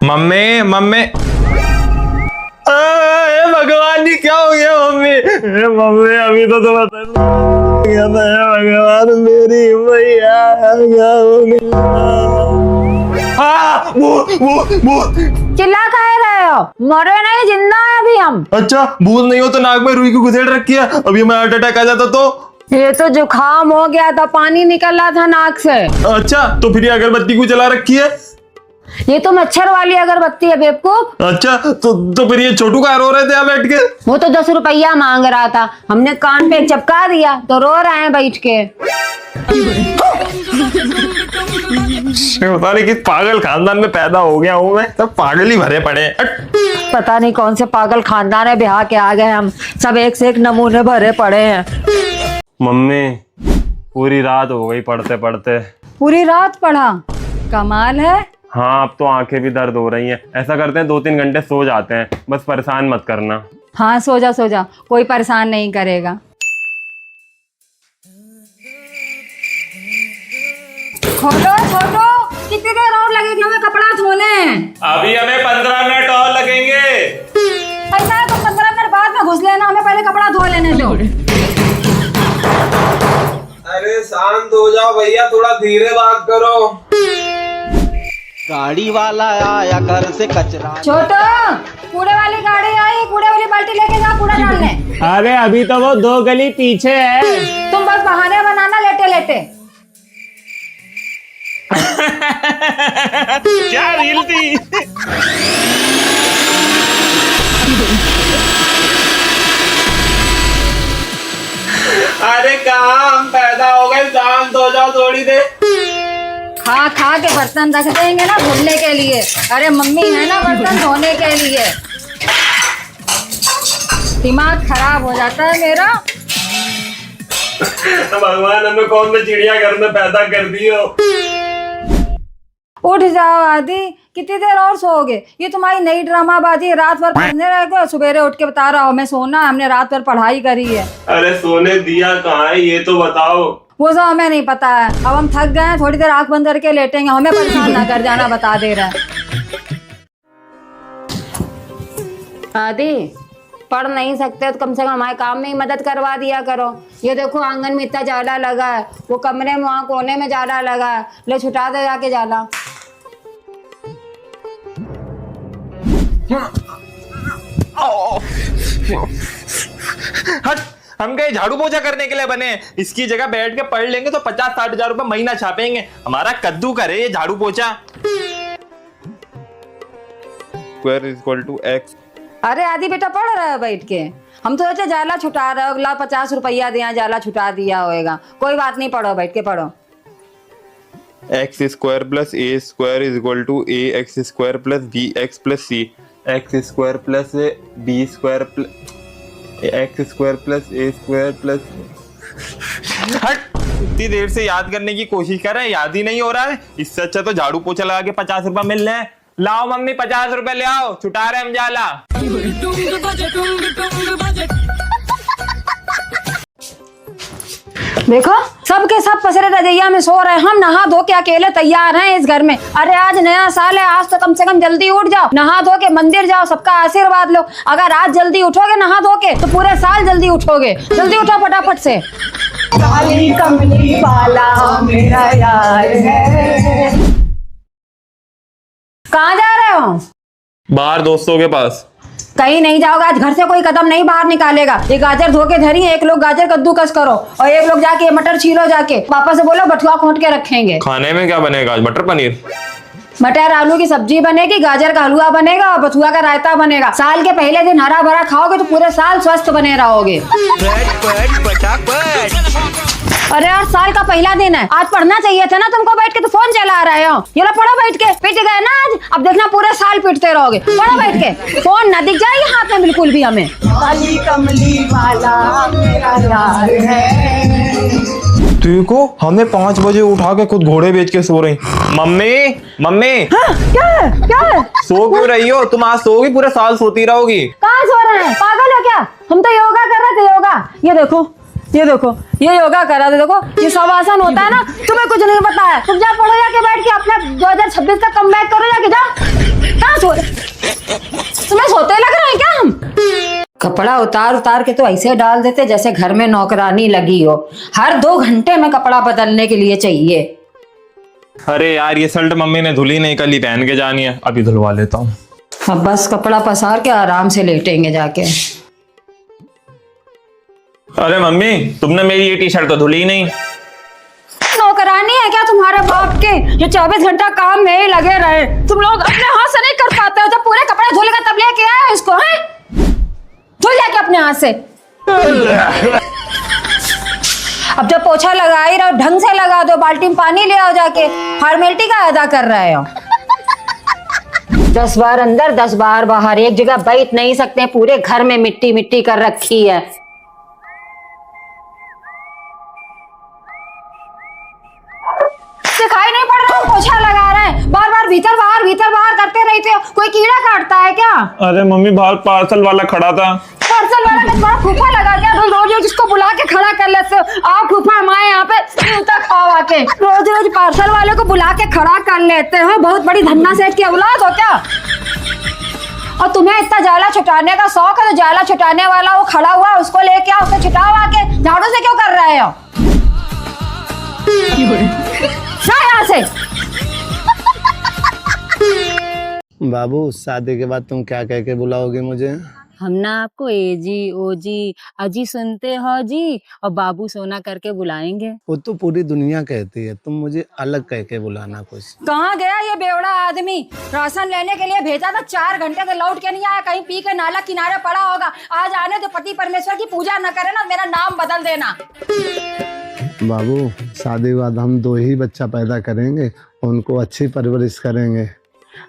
Mummy mummy, भगवान जी क्या हो गया मम्मी? मम्मी अभी तो बता गया था, भगवान मेरी मैया क्या हो गया? भूत। चिल्ला काहे रहे हो? मरे नहीं, जिंदा है अभी हम। अच्छा भूत नहीं हो तो नाक में रुई को घुसेड़ रखी है, अभी हमें हार्ट अटैक आ जाता तो? ये तो जुकाम हो गया था, पानी निकल रहा था नाक से। अच्छा तो फिर ये अगरबत्ती को जला रखी है? ये तो मच्छर वाली अगरबत्ती है बेवकूफ। अच्छा तो फिर ये छोटू का रो रहे थे यहाँ बैठ के? वो तो 10 रुपया मांग रहा था, हमने कान पे चपका दिया तो रो रहे हैं बैठ के। पता नहीं किस पागल खानदान में पैदा हो गया हूँ मैं, सब पागल ही भरे पड़े हैं। पता नहीं कौन से पागल खानदान है, ब्याह के आ गए हम, सब एक से एक नमूने भरे पड़े हैं। मम्मी पूरी रात हो गई पढ़ते पढ़ते। पूरी रात पढ़ा? कमाल है। हाँ अब तो आंखें भी दर्द हो रही हैं। ऐसा करते हैं 2-3 घंटे सो जाते हैं, बस परेशान मत करना। हाँ सो जा, कोई परेशान नहीं करेगा। छोटो कितनी देर और लगेगी हमें कपड़ा धोने? अभी हमें 15 मिनट और लगेंगे। ऐसा है तो 15 मिनट बाद में घुस लेना, हमें पहले कपड़ा धो लेने दो। अरे शांत हो जाओ भैया, थोड़ा धीरे बात करो। गाड़ी वाला आया घर से कचरा। छोटो कूड़े वाली गाड़ी आई, कूड़े वाली बाल्टी लेके जा कूड़ा डालने। अरे अभी तो वो 2 गली पीछे है। तुम बस बहाने बनाना लेटे लेटे। क्या रील थी? अरे कहाँ हम पैदा हो गए, शांत हो जाओ थोड़ी देर। खा के बर्तन रख देंगे ना धुलने के लिए। अरे मम्मी है ना बर्तन धोने के लिए। दिमाग खराब हो जाता है मेरा। भगवान हमें कौन सी चिड़ियाघर में पैदा कर दी हो। उठ जाओ आदि, कितनी देर और सोओगे? ये तुम्हारी नई ड्रामाबाजी, रात भर पढ़ने रह गए, सवेरे उठ के बता रहा हो मैं सोना, हमने रात भर पढ़ाई करी है। अरे सोने दिया कहाँ है ये तो बताओ। वो सब हमें नहीं पता है, अब हम थक गए हैं, थोड़ी देर आंख बंद करके लेटेंगे, हमें परेशान ना कर जाना, बता दे रहा है। आदि पढ़ नहीं सकते तो कम से कम हमारे काम में ही मदद करवा दिया करो। ये देखो आंगन में इतना जाला लगा है, वो कमरे में वहाँ कोने में जाला लगा है, ले छुटा दे जाके जाला। हट, हम कहीं झाड़ू पोछा करने के लिए बने हैं। इसकी जगह बैठ के पढ़ लेंगे तो 50-60 हजार रुपए महीना छापेंगे। हमारा कद्दू करे ये झाड़ू पोछा। Square is equal to X. अरे आदि बेटा पढ़ रहा है बैठ के, हम तो सोचे जाला छुटा रहे हो, ला 50 रुपया दिया, जाला छुटा दिया होएगा। कोई बात नहीं, पढ़ो बैठ के पढ़ो। X square plus A square is equal to A X square plus B X plus C. X square plus B square plus X square plus A square plus. हट, इतनी देर से याद करने की कोशिश कर रहे हैं, याद ही नहीं हो रहा है। इससे अच्छा तो झाड़ू पोछा लगा के 50 रुपए मिल रहे हैं। लाओ मम्मी 50 रुपए ले आओ, छुटा रहे हम जाला। देखो सबके सब पसरे रजैया में सो रहे हैं, हम नहा धो के अकेले तैयार हैं इस घर में। अरे आज नया साल है, आज तो कम से कम जल्दी उठ जाओ, नहा धो के मंदिर जाओ, सबका आशीर्वाद लो। अगर आज जल्दी उठोगे नहा धो के तो पूरे साल जल्दी उठोगे। जल्दी उठो फटाफट से। काली कमली वाला मेरा यार है। कहाँ जा रहे हो? बाहर दोस्तों के पास। कहीं नहीं जाओगे, आज घर से कोई कदम नहीं बाहर निकालेगा। ये गाजर धो के धरी, एक लोग गाजर कद्दूकस करो और एक लोग जाके मटर छीलो, जाके पापा से बोलो बथुआ खोट के रखेंगे। खाने में क्या बनेगा आज? मटर पनीर, मटर आलू की सब्जी बनेगी, गाजर का हलवा बनेगा और बथुआ का रायता बनेगा। साल के पहले दिन हरा भरा खाओगे तो पूरे साल स्वस्थ बने रहोगे। अरे यार साल का पहला दिन है, आज पढ़ना चाहिए था ना तुमको, बैठ के तो फोन चला रहे हो। ये लो पढ़ो बैठ के, पिट गए ना आज, अब देखना पूरे साल पिटते रहोगे। पढ़ो बैठ के, फोन ना दिख जाए हाथ में बिल्कुल भी हमें। काली कमली वाला मेरा यार है। देखो हमें 5 बजे उठा के खुद घोड़े बेच के सो रही। मम्मी मम्मी क्या है? सो क्यों रही हो तुम? आज सोओगी, पूरे साल सोती रहोगी। कहाँ सो रहे हैं, पागल हो क्या? हम तो योगा कर रहे थे, योगा। ये देखो ये योगा कर रहा था। देखो ये शवासन होता है ना, तुम्हें कुछ नहीं पता है। तुम जा पढ़ो, जाके बैठ के अपना 2026 का कमबैक करो, जाके जा। कहाँ तुम्हें सोते लग रहा है क्या हम? कपड़ा उतार उतार के तो ऐसे डाल देते जैसे घर में नौकरानी लगी हो। हर 2 घंटे में कपड़ा बदलने के लिए चाहिए। अरे यार ये शर्ट मम्मी ने धुली नहीं, कल ही पहन के जानी है, अभी धुलवा लेता हूँ। अब बस कपड़ा पसार के आराम से लेटेंगे जाके। अरे मम्मी तुमने मेरी ये टी शर्ट तो धुली नहीं। नौकरानी है क्या तुम्हारे बाप के जो 24 घंटा काम में ही लगे रहे? तुम लोग अपने हाथ से नहीं कर पाते हो? जब पूरे कपड़े धुलेगा तब लेके आए इसको, हैं? धुल जाके अपने हाथ से। अब जब पोछा लगा ही रहो ढंग से लगा दो, बाल्टी में पानी ले आओ जाके। फॉर्मेलिटी का अदा कर रहे हो। 10 बार अंदर 10 बार बाहर, एक जगह बैठ नहीं सकते, पूरे घर में मिट्टी मिट्टी कर रखी है। दिखाई नहीं पड़ रहा, पोछा लगा रहे हैं, बार बार भीतर बाहर करते रहते हो। कोई कीड़ा काटता है क्या? अरे मम्मी बाहर पार्सल वाला खड़ा था। पार्सल वाला तो बड़ा फूफा लगा क्या? रोज जिसको बुला के खड़ा कर लेते हो। आप फूफा हमारे यहाँ पे जूता खाओ आके। रोज पार्सल वाले को बुला के खड़ा कर लेते हो। बहुत बड़ी धन्ना सेठ की औलाद हो क्या? और तुम्हें इतना जाला छुटाने का शौक है तो जाला छुटाने वाला वो खड़ा हुआ उसको लेके आओ, उसको छुटाओ आके। झाड़ू से क्यों कर रहे हो? यहाँ से बाबू शादी के बाद तुम क्या कह के बुलाओगे मुझे? हम ना आपको एजी ओजी अजी सुनते हो जी और बाबू सोना करके बुलाएंगे। वो तो पूरी दुनिया कहती है, तुम मुझे अलग कह के बुलाना कुछ। कहाँ गया ये बेवड़ा आदमी? राशन लेने के लिए भेजा था, 4 घंटे से लौट के नहीं आया। कहीं पी के नाला किनारे पड़ा होगा। आज आने तो पति परमेश्वर की पूजा न करे ना, मेरा नाम बदल देना। बाबू शादी के बाद हम 2 ही बच्चा पैदा करेंगे, उनको अच्छी परवरिश करेंगे।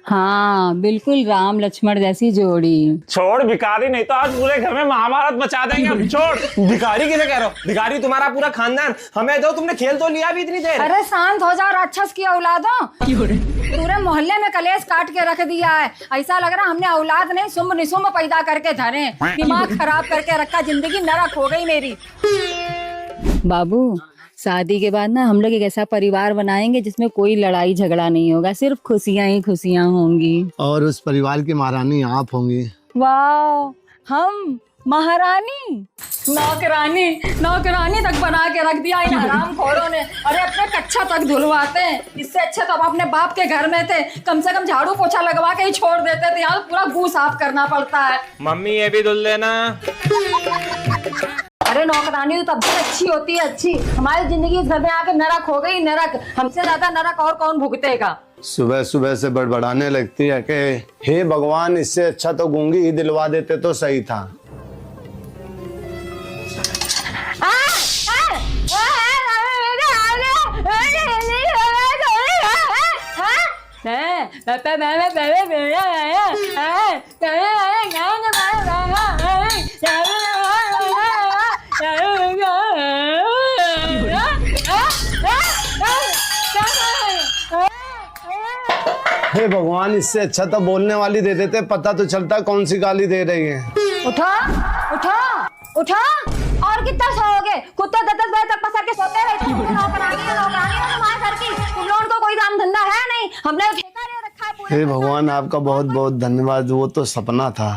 हाँ बिल्कुल, राम लक्ष्मण जैसी जोड़ी। छोड़ भिखारी, नहीं तो आज पूरे घर में महाभारत मचा देंगे हम। छोड़ भिखारी किसे कह रहे हो? भिखारी तुम्हारा पूरा खानदान। हमें दो, तुमने खेल तो लिया भी इतनी देर। अरे शांत हो जाओ राक्षस की औलादों। पूरे मोहल्ले में कलेश काट के रख दिया है। ऐसा लग रहा हमने औलाद नहीं सुम्ब निसुम्ब पैदा करके धरे। दिमाग खराब करके रखा, जिंदगी नरक हो गई मेरी। बाबू शादी के बाद ना हम लोग एक ऐसा परिवार बनाएंगे जिसमें कोई लड़ाई झगड़ा नहीं होगा, सिर्फ खुशियां ही खुशियां होंगी। और उस परिवार की महारानी आप होंगी। वाह, हम महारानी? नौकरानी तक बना के रख दिया इन हरामखोरों ने। अरे अपने कच्चा तक धुलवाते हैं। इससे अच्छे तो हम अपने बाप के घर में थे, कम से कम झाड़ू पोछा लगवा के ही छोड़ देते थे। यहाँ पूरा गू साफ करना पड़ता है। मम्मी ये भी धुल देना। अरे नौकरानी तो तब भी अच्छी होती है, अच्छी। हमारी जिंदगी इस घर में आके नरक हो गई, नरक। हमसे ज्यादा नरक और कौन भुगतेगा? सुबह सुबह से बड़बड़ाने लगती है कि हे भगवान, इससे अच्छा तो गूंगी ही दिलवा देते तो सही था। हे भगवान, इससे अच्छा तो बोलने वाली दे देते, पता तो चलता कौन सी गाली दे रही है। उठा उठा उठा, और कितना सोओगे? कुत्ते 10 बजे तक पसर के सोते रहते हो। नौकरानी है तुम्हारे घर की। तुम लोगों को कोई काम धंधा है नहीं, हमने ठेका ले रखा है। हे भगवान, आपका बहुत बहुत धन्यवाद, वो तो सपना था।